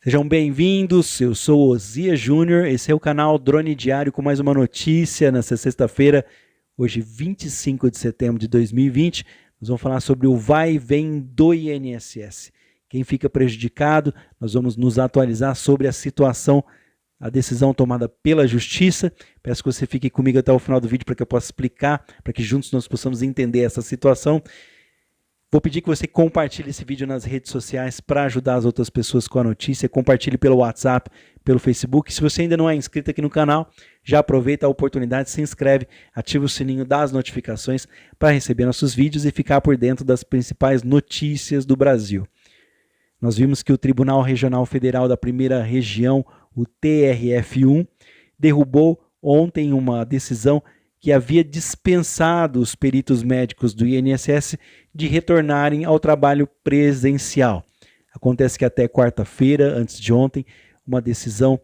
Sejam bem-vindos, eu sou Osias Júnior, esse é o canal Drone Diário com mais uma notícia nesta sexta-feira, hoje 25 de setembro de 2020. Nós vamos falar sobre o vai e vem do INSS. Quem fica prejudicado, nós vamos nos atualizar sobre a situação, a decisão tomada pela Justiça. Peço que você fique comigo até o final do vídeo para que eu possa explicar, para que juntos nós possamos entender essa situação. Vou pedir que você compartilhe esse vídeo nas redes sociais para ajudar as outras pessoas com a notícia. Compartilhe pelo WhatsApp, pelo Facebook. Se você ainda não é inscrito aqui no canal, já aproveita a oportunidade, se inscreve, ativa o sininho das notificações para receber nossos vídeos e ficar por dentro das principais notícias do Brasil. Nós vimos que o Tribunal Regional Federal da Primeira Região, o TRF1, derrubou ontem uma decisão que havia dispensado os peritos médicos do INSS de retornarem ao trabalho presencial. Acontece que até quarta-feira, antes de ontem, uma decisão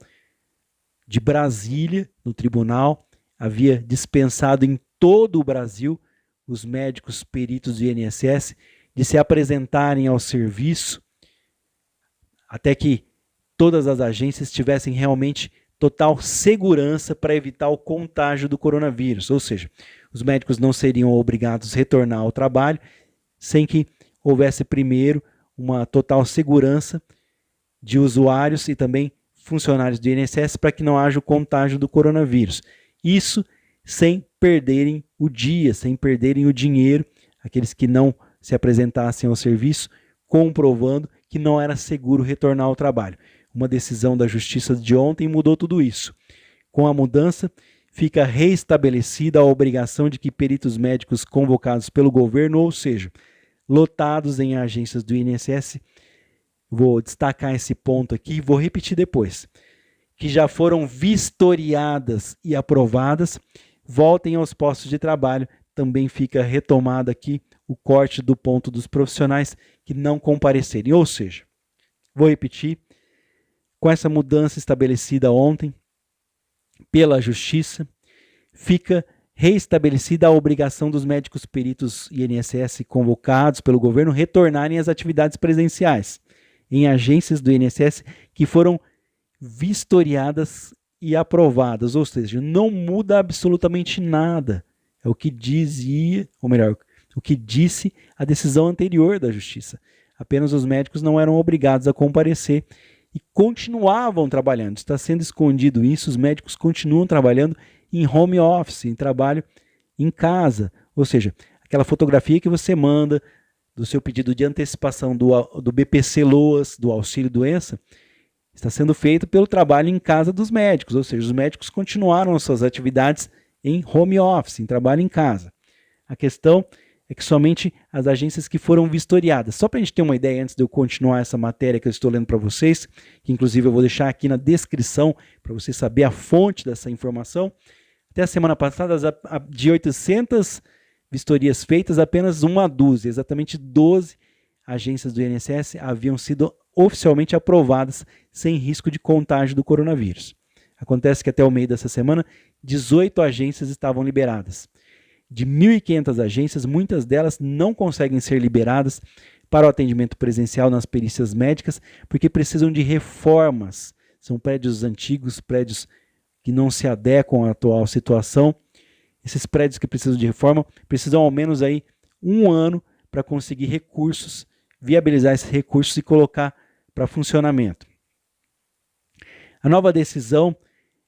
de Brasília, no tribunal, havia dispensado em todo o Brasil os médicos peritos do INSS de se apresentarem ao serviço até que todas as agências tivessem realmente total segurança para evitar o contágio do coronavírus, ou seja, os médicos não seriam obrigados a retornar ao trabalho sem que houvesse primeiro uma total segurança de usuários e também funcionários do INSS para que não haja o contágio do coronavírus. Isso sem perderem o dia, sem perderem o dinheiro, aqueles que não se apresentassem ao serviço, comprovando que não era seguro retornar ao trabalho. Uma decisão da Justiça de ontem mudou tudo isso. Com a mudança, fica reestabelecida a obrigação de que peritos médicos convocados pelo governo, ou seja, lotados em agências do INSS, vou destacar esse ponto aqui e vou repetir depois, que já foram vistoriadas e aprovadas, voltem aos postos de trabalho. Também fica retomado aqui o corte do ponto dos profissionais que não comparecerem. Ou seja, vou repetir, com essa mudança estabelecida ontem pela Justiça, fica reestabelecida a obrigação dos médicos peritos INSS convocados pelo governo retornarem às atividades presenciais em agências do INSS que foram vistoriadas e aprovadas, ou seja, não muda absolutamente nada. É o que dizia, ou melhor, o que disse a decisão anterior da Justiça. Apenas os médicos não eram obrigados a comparecer e continuavam trabalhando. Está sendo escondido isso, os médicos continuam trabalhando em home office, em trabalho em casa. Ou seja, aquela fotografia que você manda do seu pedido de antecipação do BPC-LOAS, do auxílio-doença, está sendo feito pelo trabalho em casa dos médicos. Ou seja, os médicos continuaram as suas atividades em home office, em trabalho em casa. A questão é que somente as agências que foram vistoriadas. Só para a gente ter uma ideia, antes de eu continuar essa matéria que eu estou lendo para vocês, que inclusive eu vou deixar aqui na descrição para você saber a fonte dessa informação. Até a semana passada, de 800 vistorias feitas, apenas uma dúzia, exatamente 12 agências do INSS haviam sido oficialmente aprovadas sem risco de contágio do coronavírus. Acontece que até o meio dessa semana, 18 agências estavam liberadas. De 1.500 agências, muitas delas não conseguem ser liberadas para o atendimento presencial nas perícias médicas, porque precisam de reformas. São prédios antigos, prédios que não se adequam à atual situação. Esses prédios que precisam de reforma precisam ao menos aí 1 ano para conseguir recursos, viabilizar esses recursos e colocar para funcionamento. A nova decisão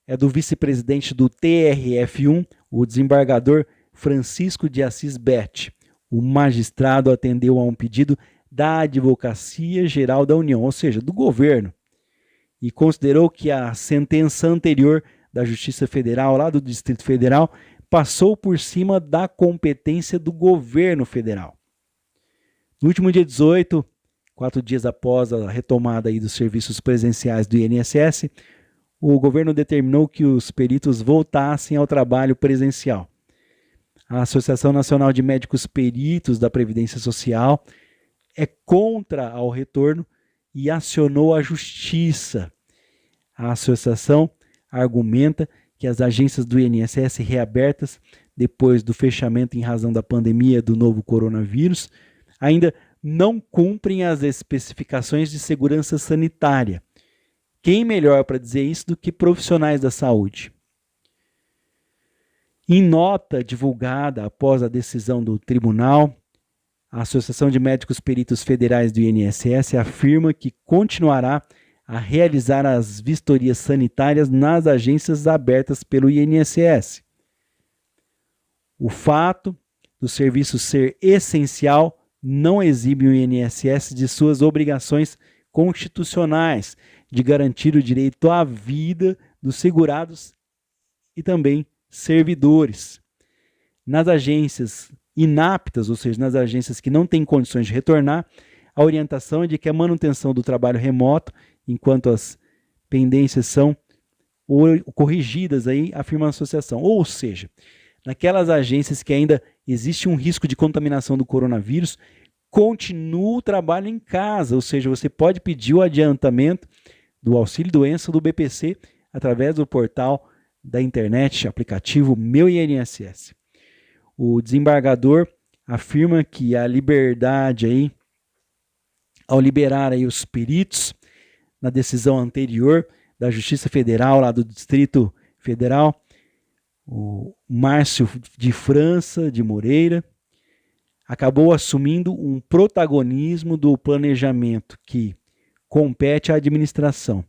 é do vice-presidente do TRF1, o desembargador Francisco de Assis Bete. O magistrado atendeu a um pedido da Advocacia Geral da União, ou seja, do governo, e considerou que a sentença anterior da Justiça Federal, lá do Distrito Federal, passou por cima da competência do governo federal. No último dia 18, 4 dias após a retomada aí dos serviços presenciais do INSS, o governo determinou que os peritos voltassem ao trabalho presencial. A Associação Nacional de Médicos Peritos da Previdência Social é contra ao retorno e acionou a Justiça. A associação argumenta que as agências do INSS reabertas depois do fechamento em razão da pandemia do novo coronavírus ainda não cumprem as especificações de segurança sanitária quem melhor para dizer isso do que profissionais da saúde? Em nota divulgada após a decisão do tribunal, a Associação de Médicos Peritos Federais do INSS afirma que continuará a realizar as vistorias sanitárias nas agências abertas pelo INSS. O fato do serviço ser essencial não exibe o INSS de suas obrigações constitucionais de garantir o direito à vida dos segurados e também servidores. Nas agências inaptas, ou seja, nas agências que não têm condições de retornar, a orientação é de que a manutenção do trabalho remoto, enquanto as pendências são corrigidas, aí, afirma a associação. Ou seja, naquelas agências que ainda existe um risco de contaminação do coronavírus, continua o trabalho em casa, ou seja, você pode pedir o adiantamento do auxílio-doença do BPC através do portal da internet, aplicativo Meu INSS. O desembargador afirma que a liberdade aí, ao liberar aí os peritos na decisão anterior da Justiça Federal, lá do Distrito Federal, o Márcio de França de Moreira, acabou assumindo um protagonismo do planejamento que compete à administração,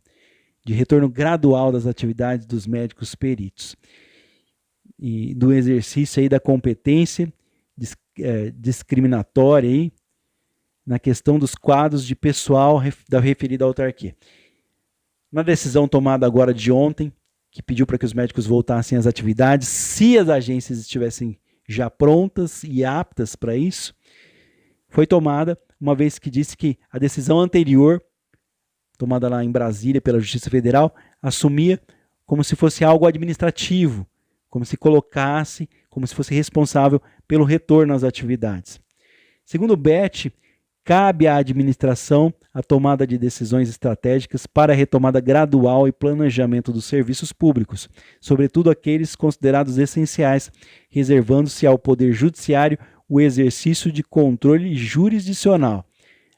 de retorno gradual das atividades dos médicos peritos e do exercício aí da competência discriminatória aí, na questão dos quadros de pessoal da referida autarquia. Na decisão tomada agora de ontem, que pediu para que os médicos voltassem às atividades, se as agências estivessem já prontas e aptas para isso, foi tomada, uma vez que disse que a decisão anterior, tomada lá em Brasília pela Justiça Federal, assumia como se fosse algo administrativo, como se colocasse, como se fosse responsável pelo retorno às atividades. Segundo o BET, cabe à administração a tomada de decisões estratégicas para a retomada gradual e planejamento dos serviços públicos, sobretudo aqueles considerados essenciais, reservando-se ao Poder Judiciário o exercício de controle jurisdicional,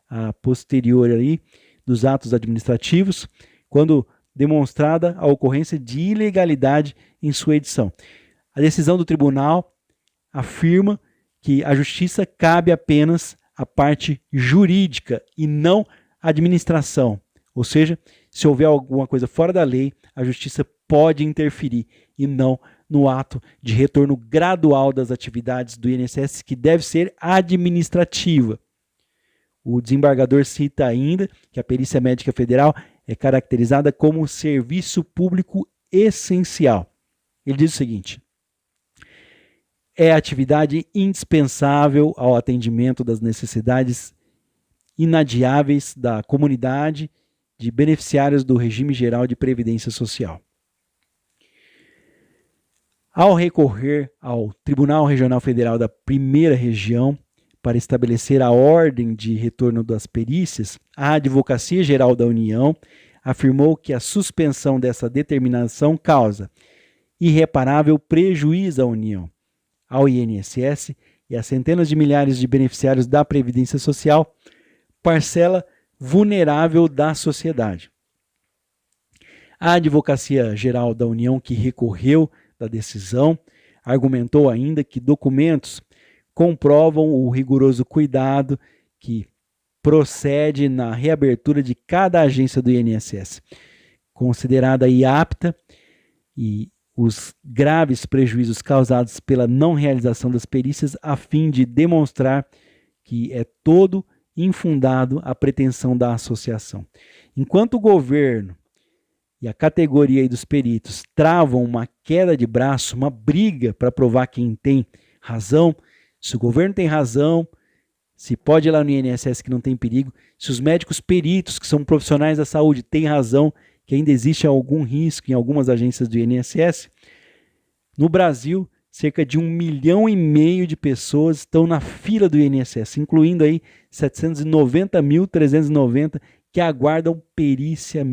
a posterior aí, dos atos administrativos, quando demonstrada a ocorrência de ilegalidade em sua edição. A decisão do tribunal afirma que a justiça cabe apenas à parte jurídica e não à administração. Ou seja, se houver alguma coisa fora da lei, a justiça pode interferir e não no ato de retorno gradual das atividades do INSS, que deve ser administrativa. O desembargador cita ainda que a Perícia Médica Federal é caracterizada como serviço público essencial. Ele diz o seguinte: é atividade indispensável ao atendimento das necessidades inadiáveis da comunidade de beneficiários do Regime Geral de Previdência Social. Ao recorrer ao Tribunal Regional Federal da Primeira Região para estabelecer a ordem de retorno das perícias, a Advocacia Geral da União afirmou que a suspensão dessa determinação causa irreparável prejuízo à União, ao INSS e a centenas de milhares de beneficiários da Previdência Social, parcela vulnerável da sociedade. A Advocacia Geral da União, que recorreu da decisão, argumentou ainda que documentos comprovam o rigoroso cuidado que procede na reabertura de cada agência do INSS, considerada apta, e os graves prejuízos causados pela não realização das perícias, a fim de demonstrar que é todo infundado a pretensão da associação. Enquanto o governo e a categoria dos peritos travam uma queda de braço, uma briga para provar quem tem razão, se o governo tem razão, se pode ir lá no INSS que não tem perigo, se os médicos peritos, que são profissionais da saúde, têm razão, que ainda existe algum risco em algumas agências do INSS, no Brasil, cerca de 1,5 milhão de pessoas estão na fila do INSS, incluindo aí 790.390 que aguardam perícia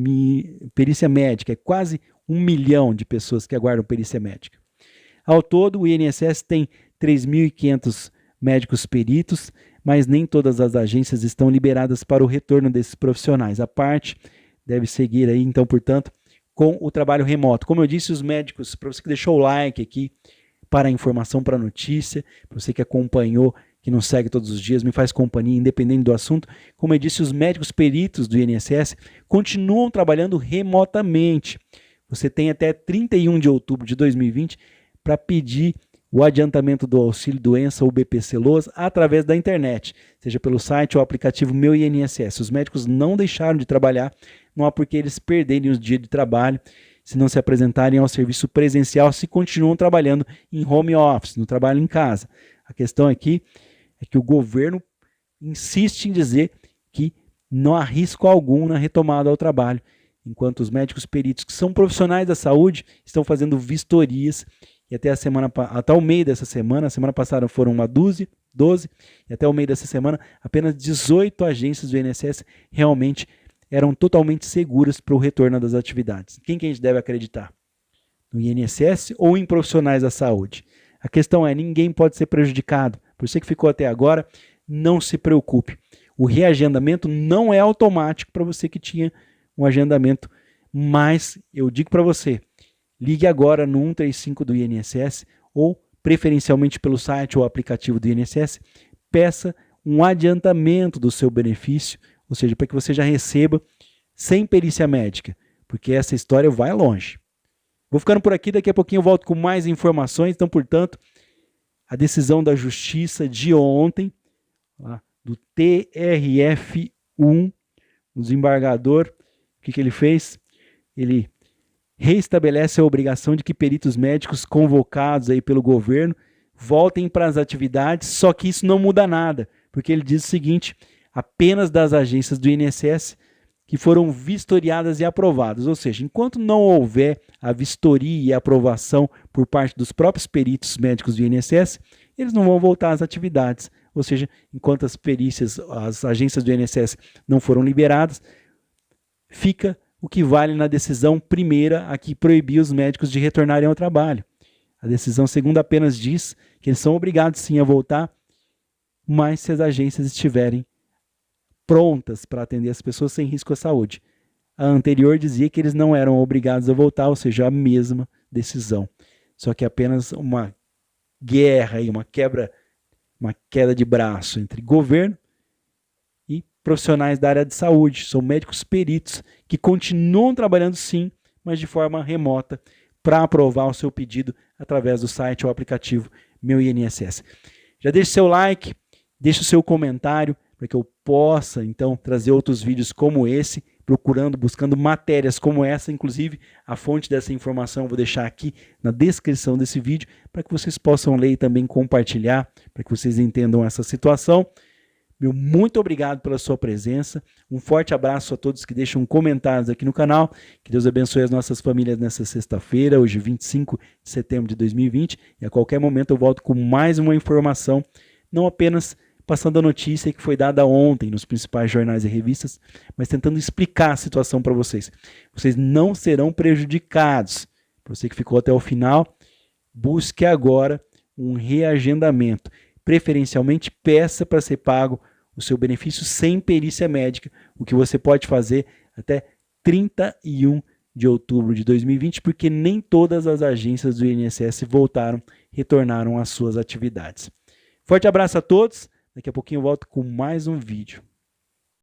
médica. É quase 1 milhão de pessoas que aguardam perícia médica. Ao todo, o INSS tem 3.500 médicos peritos, mas nem todas as agências estão liberadas para o retorno desses profissionais. A parte deve seguir aí, então, portanto, com o trabalho remoto. Como eu disse, os médicos, para você que deixou o like aqui, para a informação, para a notícia, para você que acompanhou, que nos segue todos os dias, me faz companhia, independente do assunto. Como eu disse, os médicos peritos do INSS continuam trabalhando remotamente. Você tem até 31 de outubro de 2020 para pedir o adiantamento do auxílio doença ou BPC Loas através da internet, seja pelo site ou aplicativo Meu INSS. Os médicos não deixaram de trabalhar, não há por que eles perderem os dias de trabalho, se não se apresentarem ao serviço presencial, se continuam trabalhando em home office, no trabalho em casa. A questão aqui é que o governo insiste em dizer que não há risco algum na retomada ao trabalho, enquanto os médicos peritos, que são profissionais da saúde, estão fazendo vistorias, e até o meio dessa semana, a semana passada foram uma 12, e até o meio dessa semana, apenas 18 agências do INSS realmente eram totalmente seguras para o retorno das atividades. Quem que a gente deve acreditar? No INSS ou em profissionais da saúde? A questão é, ninguém pode ser prejudicado. Por você que ficou até agora, não se preocupe. O reagendamento não é automático para você que tinha um agendamento, mas eu digo para você, ligue agora no 135 do INSS ou preferencialmente pelo site ou aplicativo do INSS, peça um adiantamento do seu benefício, ou seja, para que você já receba sem perícia médica, porque essa história vai longe. Vou ficando por aqui, daqui a pouquinho eu volto com mais informações. Então, portanto, a decisão da Justiça de ontem, do TRF1, o desembargador, o que ele fez? Ele reestabelece a obrigação de que peritos médicos convocados aí pelo governo voltem para as atividades, só que isso não muda nada, porque ele diz o seguinte, apenas das agências do INSS que foram vistoriadas e aprovadas, ou seja, enquanto não houver a vistoria e a aprovação por parte dos próprios peritos médicos do INSS, eles não vão voltar às atividades, ou seja, enquanto as perícias, as agências do INSS não foram liberadas, fica o que vale na decisão primeira a que proibia os médicos de retornarem ao trabalho. A decisão segunda apenas diz que eles são obrigados sim a voltar, mas se as agências estiverem prontas para atender as pessoas sem risco à saúde. A anterior dizia que eles não eram obrigados a voltar, ou seja, a mesma decisão. Só que apenas uma guerra, uma queda de braço entre governo e profissionais da área de saúde. São médicos peritos que continuam trabalhando sim, mas de forma remota, para aprovar o seu pedido através do site ou aplicativo Meu INSS. Já deixe seu like, deixe o seu comentário, para que eu possa, então, trazer outros vídeos como esse, buscando matérias como essa, inclusive a fonte dessa informação eu vou deixar aqui na descrição desse vídeo, para que vocês possam ler e também compartilhar, para que vocês entendam essa situação. Meu muito obrigado pela sua presença, um forte abraço a todos que deixam comentários aqui no canal, que Deus abençoe as nossas famílias nessa sexta-feira, hoje 25 de setembro de 2020, e a qualquer momento eu volto com mais uma informação, não apenas passando a notícia que foi dada ontem nos principais jornais e revistas, mas tentando explicar a situação para vocês. Vocês não serão prejudicados. Para você que ficou até o final, busque agora um reagendamento. Preferencialmente, peça para ser pago o seu benefício sem perícia médica, o que você pode fazer até 31 de outubro de 2020, porque nem todas as agências do INSS retornaram às suas atividades. Forte abraço a todos. Daqui a pouquinho eu volto com mais um vídeo.